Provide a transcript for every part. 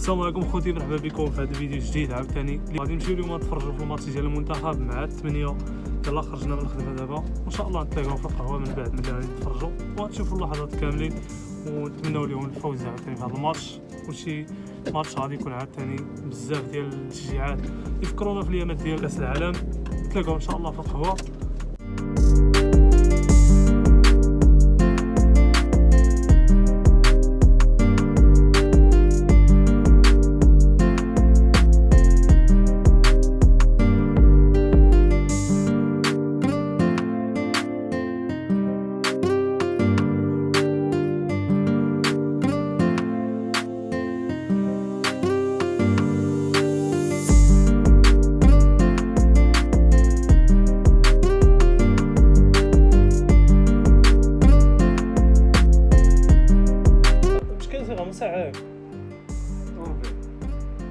السلام عليكم خوتي، مرحبا بكم في هذا الفيديو جديد عاوتاني. غادي نمشيو اليوم نتفرجوا في الماتش ديال المنتخب مع الثمانية. يلا خرجنا من الخدمه دابا وان شاء الله نتلاقاو في القهوه من بعد ملي غادي نتفرجوا وغتشوفوا اللحظات كاملين ونتمنوا لهم الفوز عاوتاني في هذا الماتش. وشي ماتش غادي يكون عاوتاني بزاف ديال التشجيعات يفكرونا في الايامات ديال كاس العالم. نتلاقاو ان شاء الله في القهوه.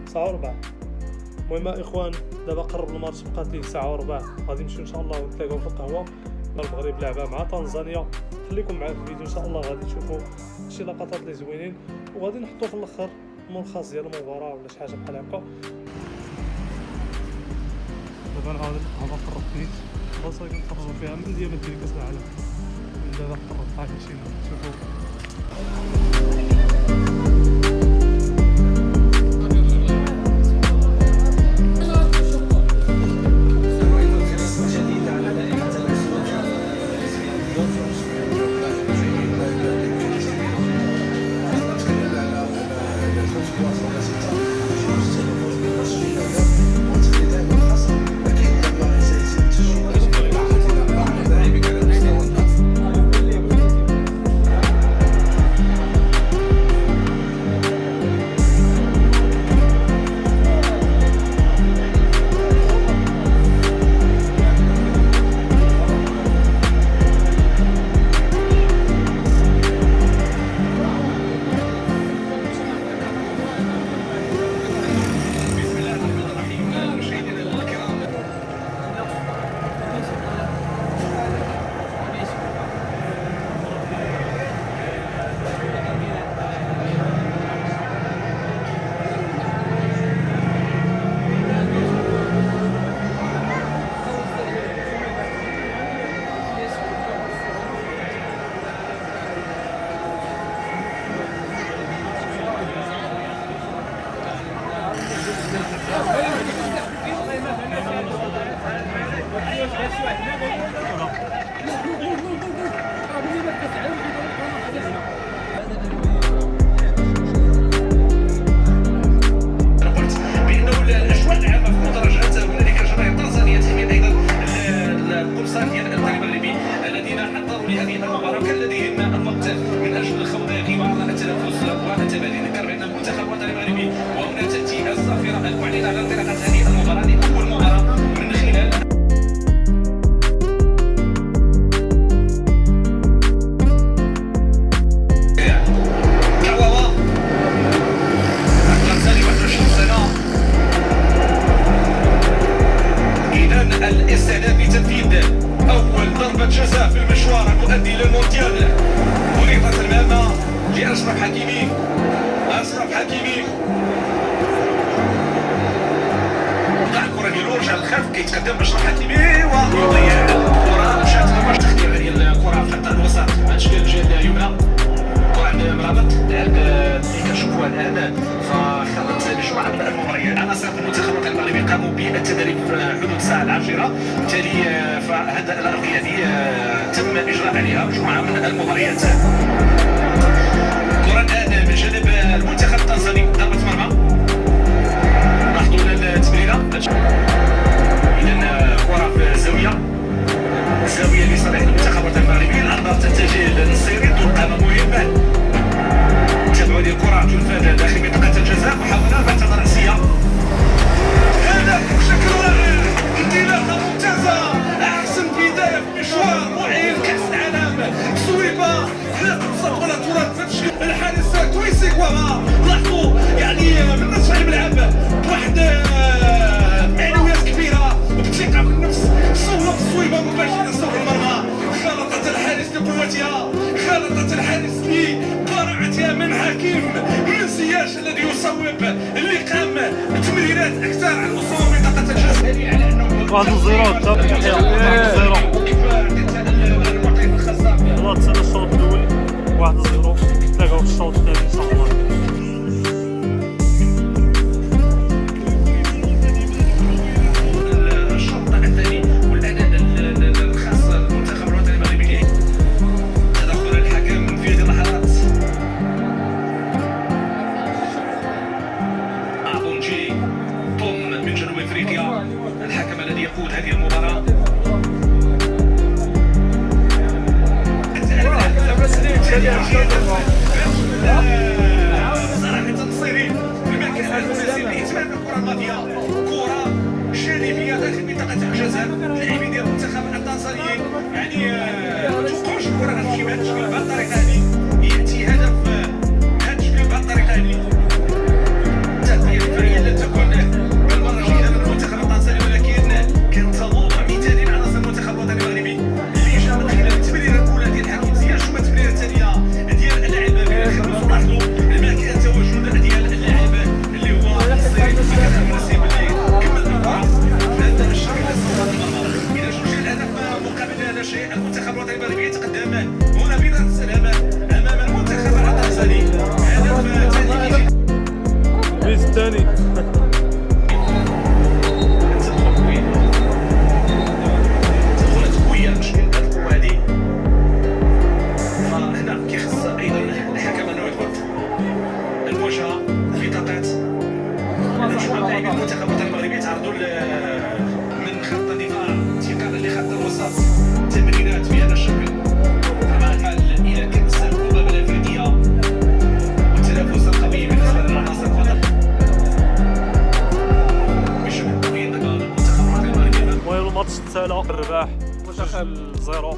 ساعة وربع. المهم اخوان دابا قرب الماتش، بقات ليه ساعة وربع، غادي نمشيو ان شاء الله ونتلاقاو في القهوة. المغرب لعبة مع تنزانيا. خليكم معايا في الفيديو ان شاء الله، غادي تشوفوا شي لقطات اللي زوينين وغادي نحطو في الاخر ملخص ديال المباراة ولا شي حاجة بحال هكا. دابا انا غادي القهوة قربت نيت، خلاص غادي نتفرجوا فيها من ديال كاس العالم. دابا قربت غادي نمشيو نشوفوا. الاستعداد لتنفيذ اول ضربه جزاء في المشوار المؤدي للمونديال. مريضة المهمه لاشرف حكيمي. وقع الكره ديالو رجع للخلف، كيتقدم اشرف حكيمي ويضيع الكره. مشات واش تخدير ديال الكره في خط الوسط عند شكل الجهه اليمنى. الكره عند مرابط اللي كنشوفوها الان فخلت مجموعه من المباريات. عناصر المنتخب المغربي قاموا بالتدريب في حدود الساعه العاشره، بالتالي فهذا الغيابي تم اجراء عليها مجموعه من المباريات. الكره الان من جانب المنتخب التنزاني، ضربه مرمى. لاحظوا التمريره، اذا كره في الزاويه لصالح المنتخب المغربي. العرضه تتجه للنصيري، القامه مهمه. تابعوا هذه الكره تنفذ داخل منطقه الجزاء، محاوله باتت راسيه. هدف بشكل رائع، انطلاقه ممتازه، احسن بدايه في مشوار معين كاس العالم. صويبه لا تنسى ولا ترد في الحارس كويسي كوارا المصوب اللي قام تمريرات اكثر على مستوى منطقه الجزائر على انه 1-0 وكيف عطيت المعطيات الخاصه والله تسنى الشوط الاول 1-0 نتلاقاو في الشوط الثاني ان شاء الله. الشوط الثاني والاداء الخاص بالمنتخب الوطني المغربي تدخل الحكم في هذه اللحظات. أبونجي طم من جنوب افريقيا الحكم الذي يقود هذه المباراه. صراحة تنصيري في المكان المناسب لإتمام الكرة الماضية، كرة جانبية داخل منطقة الجزاء، لاعبين ديال المنتخب التنزانيين يعني ما توقعوش الكرة غتمشي بهذا الشكل بهذه الطريقة هذه، يأتي هدف بهذا الشكل بهذه الطريقة هذه. التغطية الدفاعية لن تكون بالمرة جيدة من المنتخب التنزاني، ولكن كان تموضع مثالي من عناصر المنتخب الوطني المغربي اللي جا من خلال التمريرة الأولى ديال حكيم زياش ثم التمريرة الثانية ديال اللاعب بلال خلوص. لاحظوا المكان التواجد ديال اللاعب اللي هو الصيري في المكان المناسب اللي كمل الكرة في هذا الشكل المرمى. إذا سجل الهدف مقابل لا شيء، المنتخب الوطني المغربي يتقدم هنا بنهاية السلام أمام المنتخب التنزاني. هدف ثاني البيت الثاني تدخلت قوية بشكل هذه القوة هذه، فهنا كيخص أيضا الحكم أنه يضبط المواجهة في دقات. نشوف لاعبين المنتخب الوطني المغربي تعرضوا من خط الدفاع انتقالا لخط الوسط تمريرات بهذا الشكل، فمع الحال إلى كأس الأفريقية والتنافس القوي بالنسبة للعناصر الوطنية بشكل قوي ضد المنتخب الوطني المغربي. المهم الماتش تسالى الرباح 0.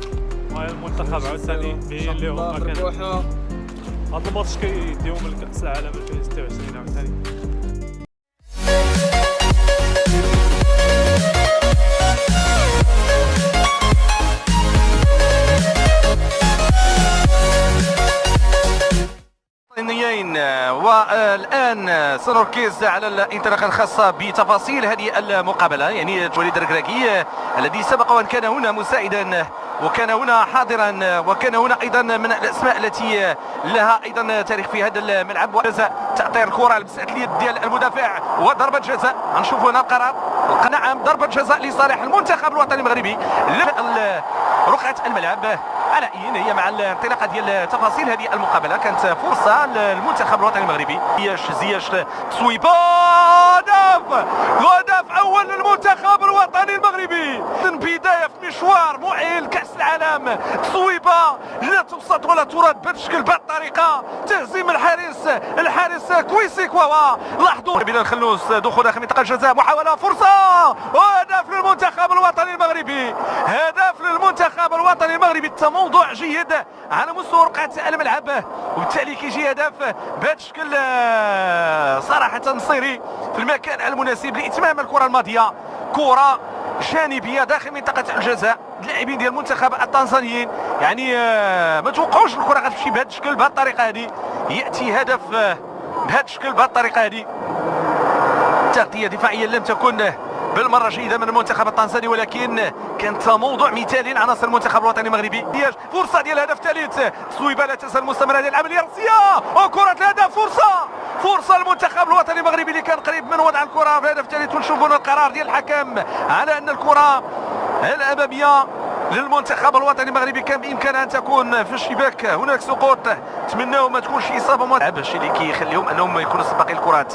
المهم المنتخب عاوتاني بين لهم مكان. هذا الماتش كيديهم لكأس العالم 2026 عاوتاني. والآن سنركز على الانطلاقة الخاصة بتفاصيل هذه المقابلة، يعني وليد الركراكي الذي سبق وأن كان هنا مساعدا وكان هنا حاضرا وكان هنا أيضا من الأسماء التي لها أيضا تاريخ في هذا الملعب. وجزاء تأطير الكرة لمسة اليد ديال المدافع وضربة جزاء. نشوف هنا القرار. نعم، ضربة جزاء لصالح المنتخب الوطني المغربي. رقعة الملعب على أين هي مع الانطلاقة ديال تفاصيل هذه المقابلة. كانت فرصة للمنتخب الوطني المغربي. زياش تصويبة، هدف أول للمنتخب الوطني المغربي. بداية في مشوار مؤهل كأس العالم. تصويبة لا تبسط ولا ترد بهذا الشكل بهذه الطريقة. تهزيم الحارس كويسي كواوا. لاحظوا بلال خلوص دخول داخل منطقة الجزاء، محاولة فرصة وهدف للمنتخب الوطني المغربي. هدف للمنتخب الوطني المغربي. التموضع جيد على مستوى رقعة الملعب، وبالتالي كيجي هدف بهذا الشكل صراحة نصيري في المكان المناسب لإتمام الكرة الماضية. كرة جانبية داخل منطقة الجزاء. اللاعبين ديال المنتخب التنزانيين يعني ما توقعوش الكرة غتمشي بهذا الشكل بهذه الطريقة هذه. يأتي هدف بهذا الشكل بهذه الطريقة هذه. تغطية دفاعية لم تكن بالمرة جيدة من المنتخب التنزاني، ولكن كان تموضع مثالي لعناصر المنتخب الوطني المغربي. فرصة ديال الهدف الثالث. تصويبة لا تزال مستمرة ديال العملية الرأسية وكرة الهدف. فرصة المنتخب الوطني المغربي اللي كان قريب من وضع الكرة في الهدف الثالث. ونشوفوا القرار ديال الحكم على أن الكرة الأمامية للمنتخب الوطني المغربي كان بإمكانها أن تكون في الشباك. هناك سقوط، نتمناو ما تكونش إصابة الشيء اللي كيخليهم أنهم يكونوا سباقي الكرات.